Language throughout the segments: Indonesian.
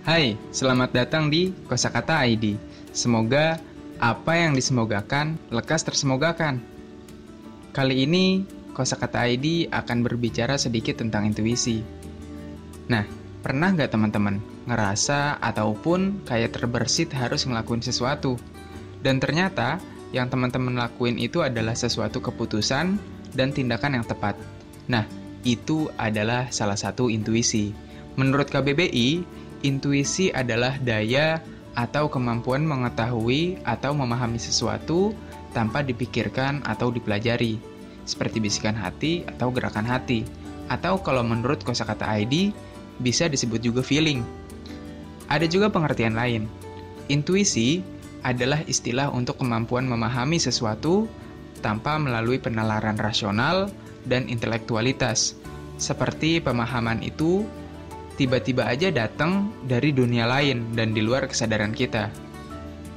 Hai, selamat datang di Kosakata ID. Semoga apa yang disemogakan lekas tersemogakan. Kali ini Kosakata ID akan berbicara sedikit tentang intuisi. Nah, pernah nggak teman-teman ngerasa ataupun kayak terbersit harus ngelakuin sesuatu? Dan ternyata yang teman-teman lakuin itu adalah sesuatu keputusan dan tindakan yang tepat. Nah, itu adalah salah satu intuisi. Menurut KBBI, intuisi adalah daya atau kemampuan mengetahui atau memahami sesuatu tanpa dipikirkan atau dipelajari, seperti bisikan hati atau gerakan hati. Atau kalau menurut Kosakata ID, bisa disebut juga feeling. Ada juga pengertian lain. Intuisi adalah istilah untuk kemampuan memahami sesuatu tanpa melalui penalaran rasional dan intelektualitas. Seperti pemahaman itu tiba-tiba aja datang dari dunia lain dan di luar kesadaran kita.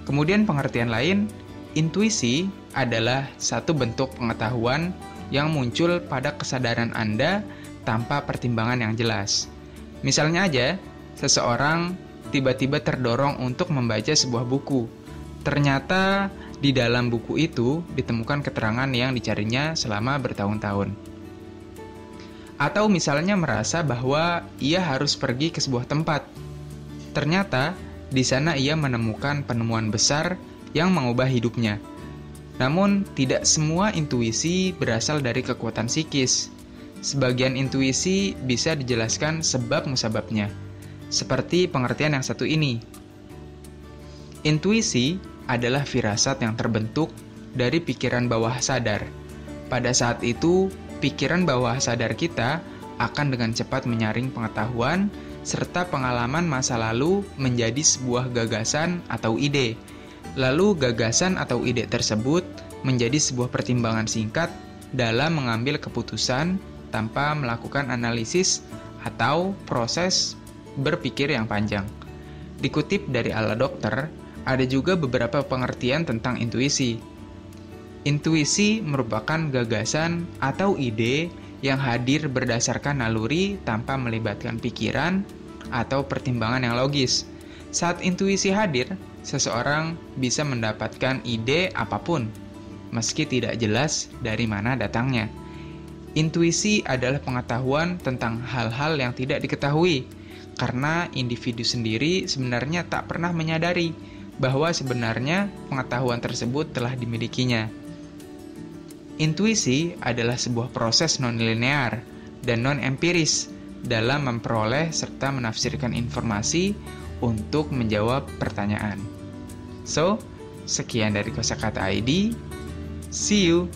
Kemudian pengertian lain, intuisi adalah satu bentuk pengetahuan yang muncul pada kesadaran Anda tanpa pertimbangan yang jelas. Misalnya aja, seseorang tiba-tiba terdorong untuk membaca sebuah buku. Ternyata di dalam buku itu ditemukan keterangan yang dicarinya selama bertahun-tahun. Atau misalnya merasa bahwa ia harus pergi ke sebuah tempat. Ternyata, di sana ia menemukan penemuan besar yang mengubah hidupnya. Namun, tidak semua intuisi berasal dari kekuatan psikis. Sebagian intuisi bisa dijelaskan sebab musababnya. Seperti pengertian yang satu ini. Intuisi adalah firasat yang terbentuk dari pikiran bawah sadar. Pada saat itu, pikiran bawah sadar kita akan dengan cepat menyaring pengetahuan serta pengalaman masa lalu menjadi sebuah gagasan atau ide. Lalu gagasan atau ide tersebut menjadi sebuah pertimbangan singkat dalam mengambil keputusan tanpa melakukan analisis atau proses berpikir yang panjang. Dikutip dari Ala Dokter, ada juga beberapa pengertian tentang intuisi. Intuisi merupakan gagasan atau ide yang hadir berdasarkan naluri tanpa melibatkan pikiran atau pertimbangan yang logis. Saat intuisi hadir, seseorang bisa mendapatkan ide apapun, meski tidak jelas dari mana datangnya. Intuisi adalah pengetahuan tentang hal-hal yang tidak diketahui, karena individu sendiri sebenarnya tak pernah menyadari bahwa sebenarnya pengetahuan tersebut telah dimilikinya. Intuisi adalah sebuah proses non-linear dan non-empiris dalam memperoleh serta menafsirkan informasi untuk menjawab pertanyaan. So, sekian dari Kosakata ID. See you!